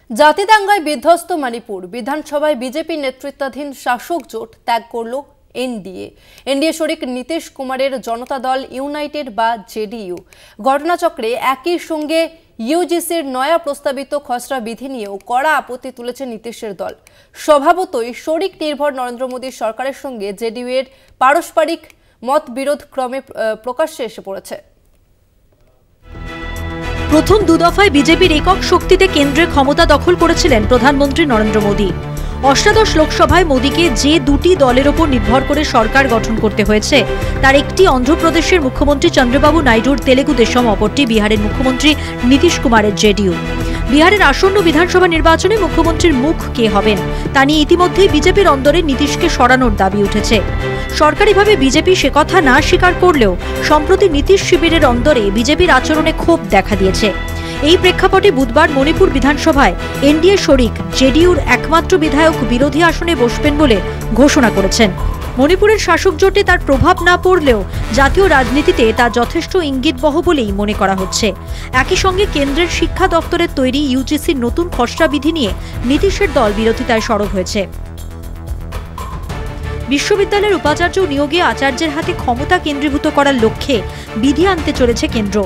জাতিদাঙ্গায় বিধ্বস্ত মণিপুর বিধানসভায় বিজেপি নেতৃত্বাধীন শাসক জোট ত্যাগ করল এনডিএ শরিক নীতিশ কুমারের জনতা দল ইউনাইটেড বা জেডিইউ। ঘটনাচক্রে একই সঙ্গে ইউজিসির নয়া প্রস্তাবিত খসড়া বিধি নিয়েও কড়া আপত্তি তুলেছে নীতিশের দল। স্বভাবতই শরিক নির্ভর নরেন্দ্র মোদীর সরকারের সঙ্গে জেডিইউ এর পারস্পরিক মতবিরোধ ক্রমে প্রকাশ্যে এসে পড়েছে। প্রথম দুদফায় বিজেপির একক শক্তিতে কেন্দ্রে ক্ষমতা দখল করেছিলেন প্রধানমন্ত্রী নরেন্দ্র মোদী। অষ্টাদশ লোকসভায় মোদীকে যে দুটি দলের ওপর নির্ভর করে সরকার গঠন করতে হয়েছে তার একটি অন্ধ্রপ্রদেশের মুখ্যমন্ত্রী চন্দ্রবাবু নাইডুর তেলেগু দেশম, অপরটি বিহারের মুখ্যমন্ত্রী নীতিশ কুমারের জেডিইউ। বিহারের আসন্ন বিধানসভা নির্বাচনে মুখ্যমন্ত্রীর মুখ কে হবেন তা নিয়ে ইতিমধ্যেই বিজেপির অন্দরে নীতিশকে সরানোর দাবি উঠেছে। সরকারিভাবে বিজেপি সে কথা না স্বীকার করলেও সম্প্রতি নীতিশ শিবিরের অন্দরে বিজেপির আচরণে ক্ষোভ দেখা দিয়েছে। এই প্রেক্ষাপটে বুধবার মণিপুর বিধানসভায় এনডিএ শরিক জেডিইউর একমাত্র বিধায়ক বিরোধী আসনে বসবেন বলে ঘোষণা করেছেন। মণিপুরের শাসক জোটে তার প্রভাব না পড়লেও জাতীয় রাজনীতিতে তা যথেষ্ট ইঙ্গিতবহ বলেই মনে করা হচ্ছে। একই সঙ্গে কেন্দ্রের শিক্ষা দপ্তরের তৈরি ইউজিসির নতুন খসড়া বিধি নিয়ে নীতিশের দল বিরোধিতায় সরব হয়েছে। বিশ্ববিদ্যালয়ের উপাচার্য নিয়োগে আচার্যের হাতে ক্ষমতা কেন্দ্রীভূত করার লক্ষ্যে বিধি আনতে চলেছে কেন্দ্র।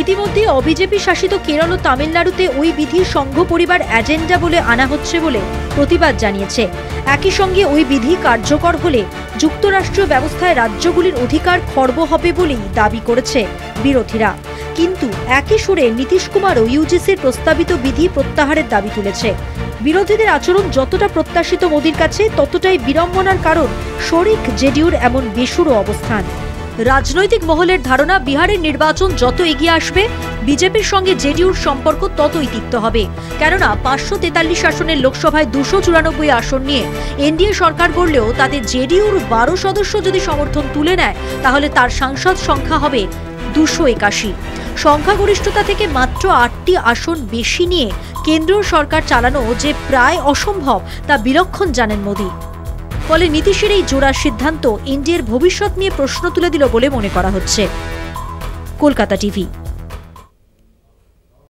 ইতিমধ্যে অবিজেপি শাসিত কেরল ও তামিলনাড়ুতে ওই বিধি সংঘ পরিবার এজেন্ডা বলে আনা হচ্ছে বলে প্রতিবাদ জানিয়েছে। একই সঙ্গে ওই বিধি কার্যকর হলে যুক্তরাষ্ট্রীয় ব্যবস্থায় রাজ্যগুলির অধিকার খর্ব হবে বলেই দাবি করেছে বিরোধীরা। কিন্তু একই সুরে নীতিশ কুমারও ইউজিসির প্রস্তাবিত বিধি প্রত্যাহারের দাবি তুলেছে। বিরোধীদের আচরণ যতটা প্রত্যাশিত মোদীর কাছে ততটাই বিড়ম্বনার কারণ শরিক জেডিইউর এমন বেসুরো অবস্থান। রাজনৈতিক মহলের ধারণা বিহারের নির্বাচন যত এগিয়ে আসবে বিজেপির সঙ্গে জেডিইউর সম্পর্ক ততই তিক্ত হবে। কেননা 543 আসনের লোকসভায় 294 আসন নিয়ে এনডিএ সরকার গড়লেও তাতে জেডিইউর 12 সদস্য যদি সমর্থন তুলে নেয় তাহলে তার সাংসদ সংখ্যা হবে 281। সংখ্যাগরিষ্ঠতা থেকে মাত্র 8টি আসন বেশি নিয়ে কেন্দ্রীয় সরকার চালানো যে প্রায় অসম্ভব তা বিলক্ষণ জানেন মোদী। ফলে নীতিশের এই জোড়া সিদ্ধান্ত এনডিএর ভবিষ্যৎ নিয়ে প্রশ্ন তুলে দিল বলে মনে করা হচ্ছে। কলকাতা টিভি।